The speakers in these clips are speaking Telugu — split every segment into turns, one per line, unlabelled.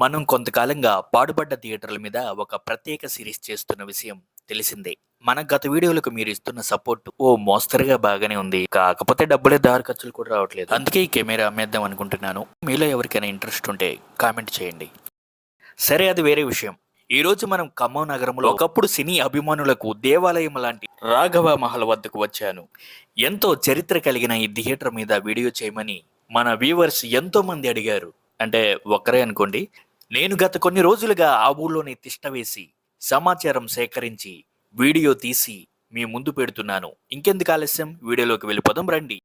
మనం కొంతకాలంగా పాడుపడ్డ థియేటర్ల మీద ఒక ప్రత్యేక సిరీస్ చేస్తున్న విషయం తెలిసిందే. మన గత వీడియోలకు మీరు ఇస్తున్న సపోర్ట్ ఓ మోస్తరుగా బాగానే ఉంది. కాకపోతే డబ్బులే దారి ఖర్చులు కూడా రావట్లేదు. అందుకే ఈ కెమెరా అమ్మేద్దాం అనుకుంటున్నాను. మీలో ఎవరికైనా ఇంట్రెస్ట్ ఉంటే కామెంట్ చేయండి. సరే, అది వేరే విషయం. ఈ రోజు మనం ఖమ్మం నగరంలో ఒకప్పుడు సినీ అభిమానులకు దేవాలయం లాంటి రాఘవ మహల్ వద్దకు వచ్చాను. ఎంతో చరిత్ర కలిగిన ఈ థియేటర్ మీద వీడియో చేయమని మన వ్యూవర్స్ ఎంతో మంది అడిగారు. అంటే ఒక్కరే అనుకోండి. నేను గత కొన్ని రోజులుగా ఆ ఊళ్ళోనే తిష్ట వేసి సమాచారం సేకరించి వీడియో తీసి మీ ముందు పెడుతున్నాను. ఇంకెందుకు ఆలస్యం, వీడియోలోకి వెళ్ళిపోదాం రండి.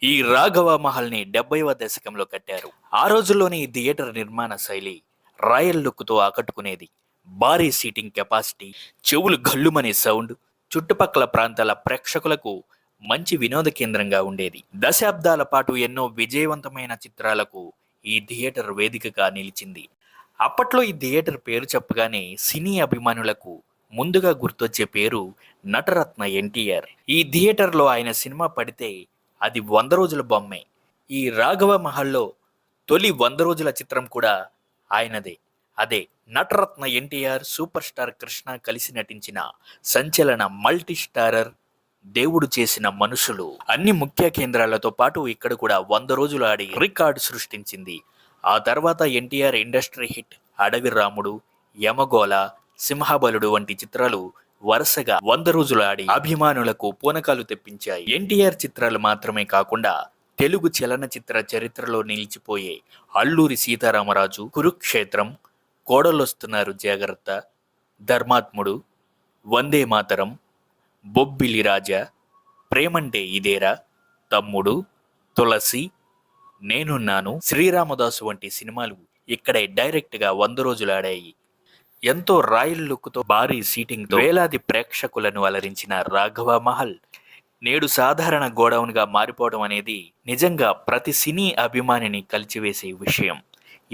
ఈ రాఘవ మహల్ని 70వ దశకంలో కట్టారు. ఆ రోజుల్లోనే ఈ థియేటర్ నిర్మాణ శైలి రాయల్ లుక్తో ఆకట్టుకునేది. భారీ సీటింగ్ కెపాసిటీ, చెవులు గల్లుమనే సౌండ్, చుట్టుపక్కల ప్రాంతాల ప్రేక్షకులకు మంచి వినోద కేంద్రంగా ఉండేది. దశాబ్దాల పాటు ఎన్నో విజయవంతమైన చిత్రాలకు ఈ థియేటర్ వేదికగా నిలిచింది. అప్పట్లో ఈ థియేటర్ పేరు చెప్పగానే సినీ అభిమానులకు ముందుగా గుర్తొచ్చే పేరు నటరత్న ఎన్టీఆర్. ఈ థియేటర్లో ఆయన సినిమా పడితే అది 100 రోజుల బొమ్మే. ఈ రాఘవ మహల్లో తొలి 100 రోజుల చిత్రం కూడా ఆయనదే. అదే నటరత్న ఎన్టీఆర్, సూపర్ స్టార్ కృష్ణ కలిసి నటించిన సంచలన మల్టీ స్టారర్ దేవుడు చేసిన మనుషులు. అన్ని ముఖ్య కేంద్రాలతో పాటు ఇక్కడ కూడా 100 రోజులు ఆడి రికార్డు సృష్టించింది. ఆ తర్వాత ఎన్టీఆర్ ఇండస్ట్రీ హిట్ అడవి రాముడు, యమగోళ, సింహబలుడు వంటి చిత్రాలు వరుసగా 100 రోజులు ఆడి అభిమానులకు పూనకాలు తెప్పించాయి. ఎన్టీఆర్ చిత్రాలు మాత్రమే కాకుండా తెలుగు చలనచిత్ర చరిత్రలో నిలిచిపోయే అల్లూరి సీతారామరాజు, కురుక్షేత్రం, కోడలొస్తున్నారు జాగ్రత్త, ధర్మాత్ముడు, వందే మాతరం, బొబ్బిలి రాజా, ప్రేమంటే ఇదేరా, తమ్ముడు, తులసి, నేనున్నాను, శ్రీరామదాసు వంటి సినిమాలు ఇక్కడే డైరెక్ట్గా 100 రోజులు ఆడాయి. ఎంతో రాయల్ లుక్తో భారీ సీటింగ్తో వేలాది ప్రేక్షకులను అలరించిన రాఘవ మహల్ నేడు సాధారణ గోడౌన్గా మారిపోవడం అనేది నిజంగా ప్రతి సినీ అభిమానిని కలిచివేసే విషయం.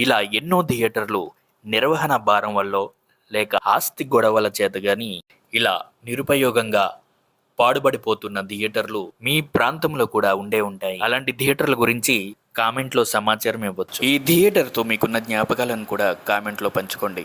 ఇలా ఎన్నో థియేటర్లు నిర్వహణ భారం వల్ల లేక ఆస్తి గొడవల చేత గాని ఇలా నిరుపయోగంగా పాడుబడిపోతున్న థియేటర్లు మీ ప్రాంతంలో కూడా ఉండే ఉంటాయి. అలాంటి థియేటర్ల గురించి కామెంట్లో సమాచారం ఇవ్వచ్చు. ఈ థియేటర్తో మీకున్న జ్ఞాపకాలను కూడా కామెంట్లో పంచుకోండి.